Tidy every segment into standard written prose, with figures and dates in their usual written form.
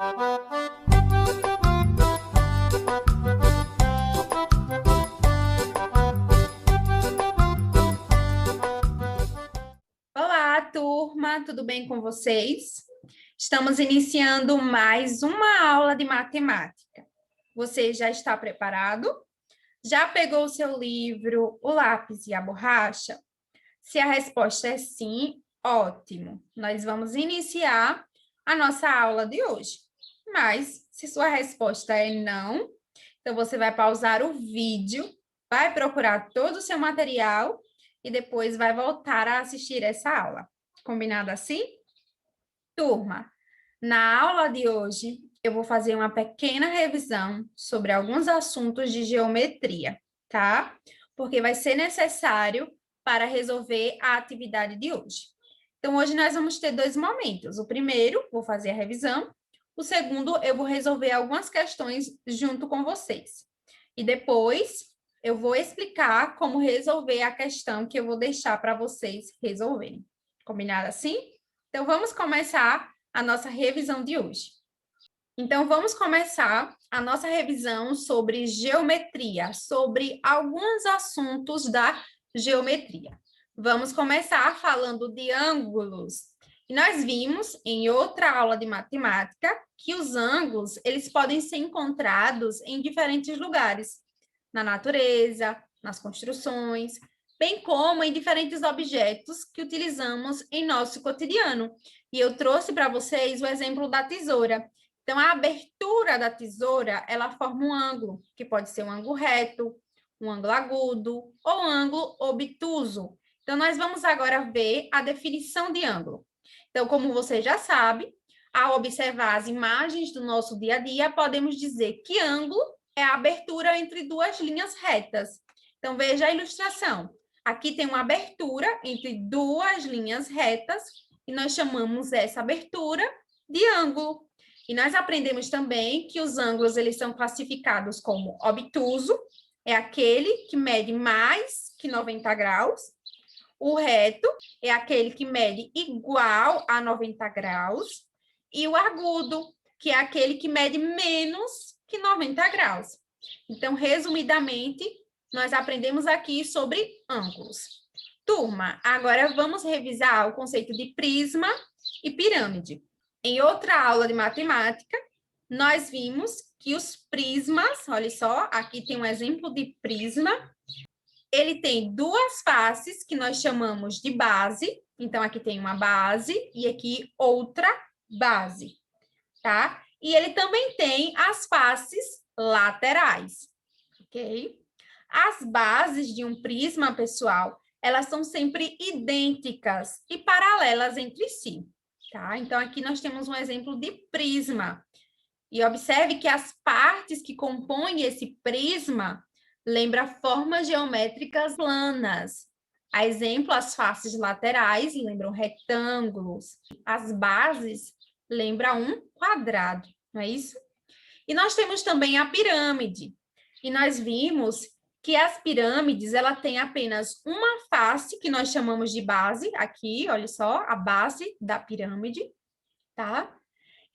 Olá, turma, tudo bem com vocês? Estamos iniciando mais uma aula de matemática. Você já está preparado? Já pegou o seu livro, o lápis e a borracha? Se a resposta é sim, ótimo. Nós vamos iniciar a nossa aula de hoje. Mas, se sua resposta é não, então você vai pausar o vídeo, vai procurar todo o seu material e depois vai voltar a assistir essa aula. Combinado assim? Turma, na aula de hoje eu vou fazer uma pequena revisão sobre alguns assuntos de geometria, tá? Porque vai ser necessário para resolver a atividade de hoje. Então, hoje nós vamos ter dois momentos. O primeiro, vou fazer a revisão. O segundo, eu vou resolver algumas questões junto com vocês. E depois, eu vou explicar como resolver a questão que eu vou deixar para vocês resolverem. Combinado assim? Então, vamos começar a nossa revisão de hoje. Então, vamos começar a nossa revisão sobre geometria, sobre alguns assuntos da geometria. Vamos começar falando de ângulos. E nós vimos em outra aula de matemática que os ângulos, eles podem ser encontrados em diferentes lugares, na natureza, nas construções, bem como em diferentes objetos que utilizamos em nosso cotidiano. E eu trouxe para vocês o exemplo da tesoura. Então, a abertura da tesoura, ela forma um ângulo, que pode ser um ângulo reto, um ângulo agudo ou um ângulo obtuso. Então, nós vamos agora ver a definição de ângulo. Então, como você já sabe, ao observar as imagens do nosso dia a dia, podemos dizer que ângulo é a abertura entre duas linhas retas. Então, veja a ilustração. Aqui tem uma abertura entre duas linhas retas e nós chamamos essa abertura de ângulo. E nós aprendemos também que os ângulos eles são classificados como obtuso, é aquele que mede mais que 90 graus. O reto é aquele que mede igual a 90 graus. E o agudo, que é aquele que mede menos que 90 graus. Então, resumidamente, nós aprendemos aqui sobre ângulos. Turma, agora vamos revisar o conceito de prisma e pirâmide. Em outra aula de matemática, nós vimos que os prismas, olha só, aqui tem um exemplo de prisma, ele tem duas faces que nós chamamos de base, então aqui tem uma base e aqui outra base, tá? E ele também tem as faces laterais, ok? As bases de um prisma, pessoal, elas são sempre idênticas e paralelas entre si, tá? Então, aqui nós temos um exemplo de prisma. E observe que as partes que compõem esse prisma lembram formas geométricas planas. A exemplo, as faces laterais lembram retângulos. As bases lembram um quadrado, não é isso? E nós temos também a pirâmide. E nós vimos que as pirâmides, ela tem apenas uma face, que nós chamamos de base, aqui, olha só, a base da pirâmide, tá?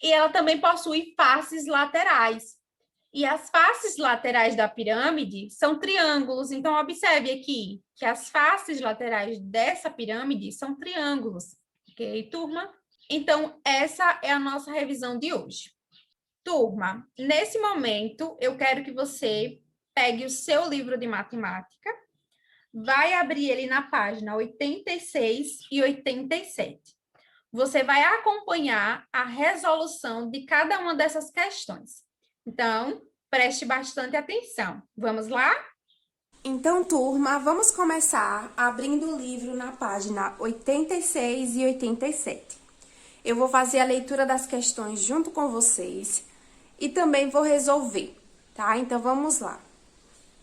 E ela também possui faces laterais. E as faces laterais da pirâmide são triângulos. Então, observe aqui que as faces laterais dessa pirâmide são triângulos. Ok, turma? Então, essa é a nossa revisão de hoje. Turma, nesse momento, eu quero que você pegue o seu livro de matemática, vai abrir ele na página 86 e 87. Você vai acompanhar a resolução de cada uma dessas questões. Então, preste bastante atenção. Vamos lá? Então, turma, vamos começar abrindo o livro na página 86 e 87. Eu vou fazer a leitura das questões junto com vocês e também vou resolver, tá? Então, vamos lá.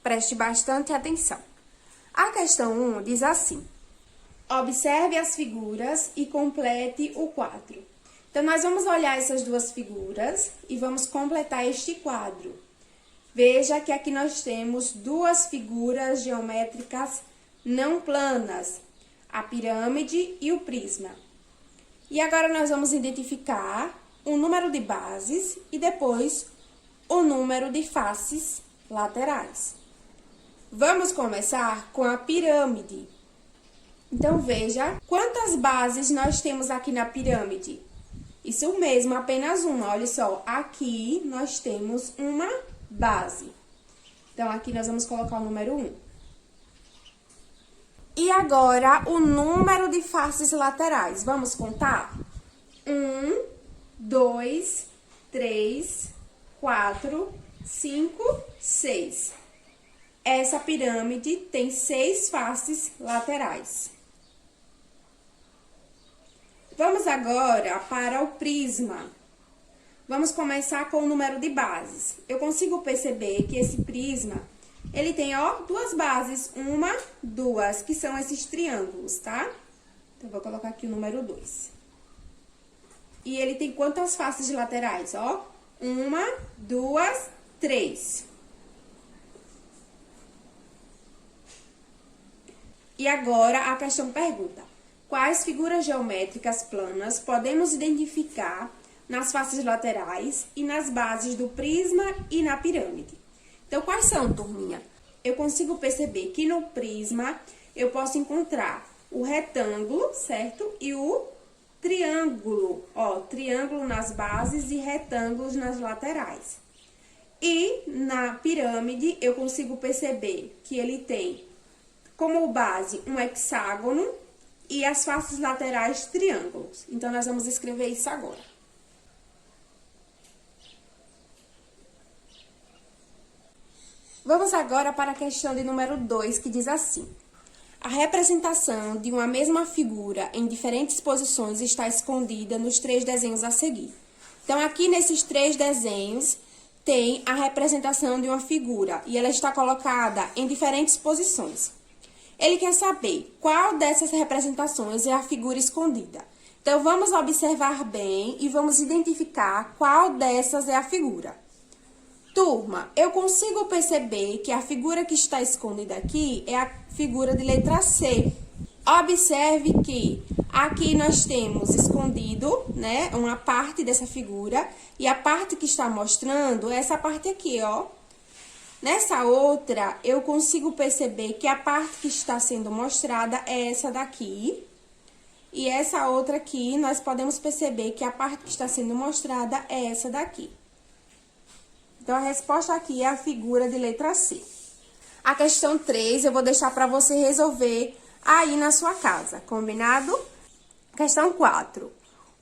Preste bastante atenção. A questão 1 diz assim: observe as figuras e complete o quadro. Então, nós vamos olhar essas duas figuras e vamos completar este quadro. Veja que aqui nós temos duas figuras geométricas não planas, a pirâmide e o prisma. E agora nós vamos identificar o número de bases e depois o número de faces laterais. Vamos começar com a pirâmide. Então, veja quantas bases nós temos aqui na pirâmide. Isso mesmo, apenas uma. Olha só, aqui nós temos uma base. Então, aqui nós vamos colocar o número 1. E agora, o número de faces laterais. Vamos contar? 1, 2, 3, 4, 5, 6. Essa pirâmide tem 6 faces laterais. Vamos agora para o prisma. Vamos começar com o número de bases. Eu consigo perceber que esse prisma, ele tem, ó, 2 bases. 1, 2, que são esses triângulos, tá? Então, eu vou colocar aqui o número 2. E ele tem quantas faces laterais, ó? 1, 2, 3. E agora, a questão pergunta: quais figuras geométricas planas podemos identificar nas faces laterais e nas bases do prisma e na pirâmide? Então, quais são, turminha? Eu consigo perceber que no prisma eu posso encontrar o retângulo, certo? E o triângulo, ó, triângulo nas bases e retângulos nas laterais. E na pirâmide eu consigo perceber que ele tem como base um hexágono e as faces laterais triângulos. Então, nós vamos escrever isso agora. Vamos agora para a questão de número 2, que diz assim: a representação de uma mesma figura em diferentes posições está escondida nos 3 desenhos a seguir. Então, aqui nesses 3 desenhos, tem a representação de uma figura e ela está colocada em diferentes posições. Ele quer saber qual dessas representações é a figura escondida. Então, vamos observar bem e vamos identificar qual dessas é a figura. Turma, eu consigo perceber que a figura que está escondida aqui é a figura de letra C. Observe que aqui nós temos escondido, né, uma parte dessa figura, e a parte que está mostrando é essa parte aqui, ó. Nessa outra, eu consigo perceber que a parte que está sendo mostrada é essa daqui. E essa outra aqui, nós podemos perceber que a parte que está sendo mostrada é essa daqui. Então, a resposta aqui é a figura de letra C. A questão 3, eu vou deixar para você resolver aí na sua casa, combinado? Questão 4.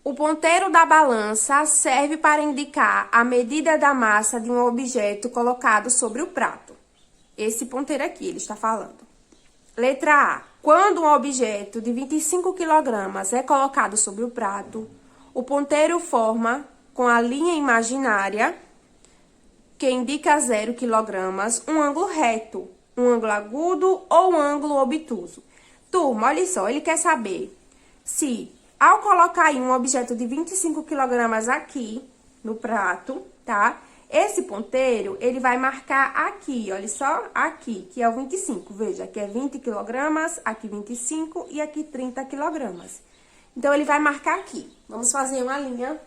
O ponteiro da balança serve para indicar a medida da massa de um objeto colocado sobre o prato. Esse ponteiro aqui, ele está falando. Letra A. Quando um objeto de 25 kg é colocado sobre o prato, o ponteiro forma, com a linha imaginária, que indica 0 kg, um ângulo reto, um ângulo agudo ou um ângulo obtuso. Turma, olha só, ele quer saber se, ao colocar aí um objeto de 25 kg aqui no prato, tá? Esse ponteiro, ele vai marcar aqui, olha só, aqui, que é o 25. Veja, aqui é 20 kg, aqui 25 e aqui 30 kg. Então, ele vai marcar aqui. Vamos fazer uma linha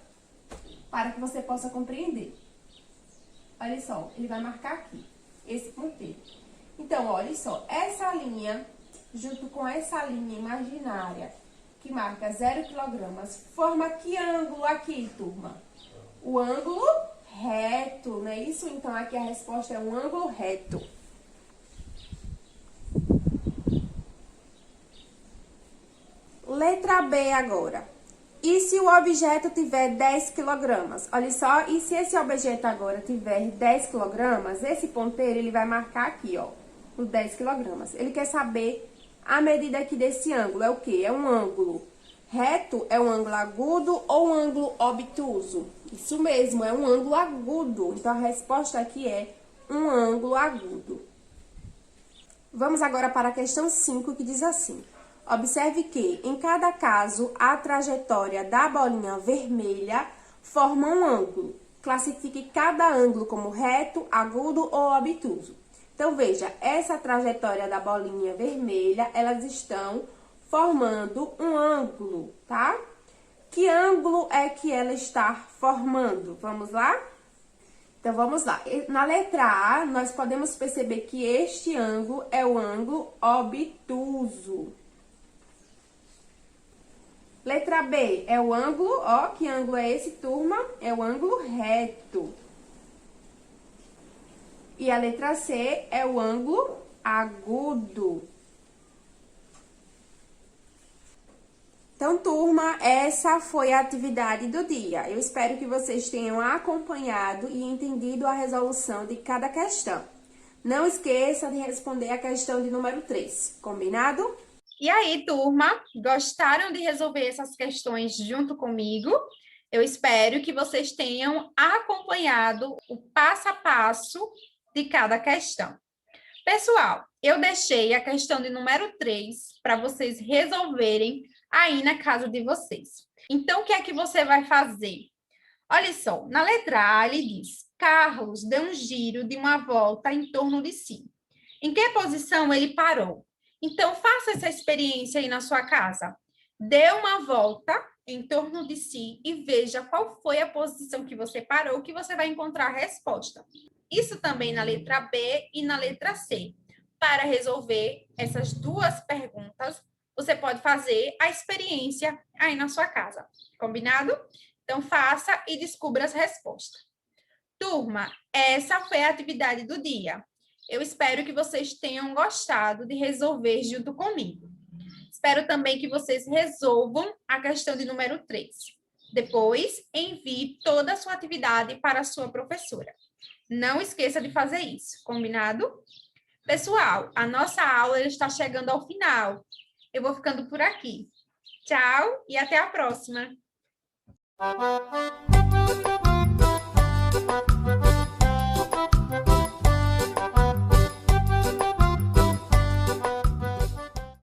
para que você possa compreender. Olha só, ele vai marcar aqui, esse ponteiro. Então, olha só, essa linha, junto com essa linha imaginária, que marca 0 kg, forma que ângulo aqui, turma? O ângulo reto, não é isso? Então, aqui a resposta é um ângulo reto. Letra B agora. E se o objeto tiver 10 kg? Olha só, e se esse objeto agora tiver 10 kg, esse ponteiro, ele vai marcar aqui, ó, os 10 kg. Ele quer saber a medida aqui desse ângulo. É o quê? É um ângulo reto? É um ângulo agudo ou um ângulo obtuso? Isso mesmo, é um ângulo agudo. Então, a resposta aqui é um ângulo agudo. Vamos agora para a questão 5, que diz assim: observe que, em cada caso, a trajetória da bolinha vermelha forma um ângulo. Classifique cada ângulo como reto, agudo ou obtuso. Então, veja, essa trajetória da bolinha vermelha, elas estão formando um ângulo, tá? Que ângulo é que ela está formando? Vamos lá? Então, vamos lá. Na letra A, nós podemos perceber que este ângulo é o ângulo obtuso. Letra B é o ângulo, ó, que ângulo é esse, turma? É o ângulo reto. E a letra C é o ângulo agudo. Então, turma, essa foi a atividade do dia. Eu espero que vocês tenham acompanhado e entendido a resolução de cada questão. Não esqueça de responder a questão de número 3, combinado? E aí, turma, gostaram de resolver essas questões junto comigo? Eu espero que vocês tenham acompanhado o passo a passo de cada questão. Pessoal, eu deixei a questão de número 3 para vocês resolverem aí na casa de vocês. Então, o que é que você vai fazer? Olha só, na letra A, ele diz: Carlos deu um giro de uma volta em torno de si. Em que posição ele parou? Então, faça essa experiência aí na sua casa. Dê uma volta em torno de si e veja qual foi a posição que você parou, que você vai encontrar a resposta. Isso também na letra B e na letra C. Para resolver essas duas perguntas, você pode fazer a experiência aí na sua casa. Combinado? Então, faça e descubra as respostas. Turma, essa foi a atividade do dia. Eu espero que vocês tenham gostado de resolver junto comigo. Espero também que vocês resolvam a questão de número 3. Depois, envie toda a sua atividade para a sua professora. Não esqueça de fazer isso, combinado? Pessoal, a nossa aula está chegando ao final. Eu vou ficando por aqui. Tchau e até a próxima!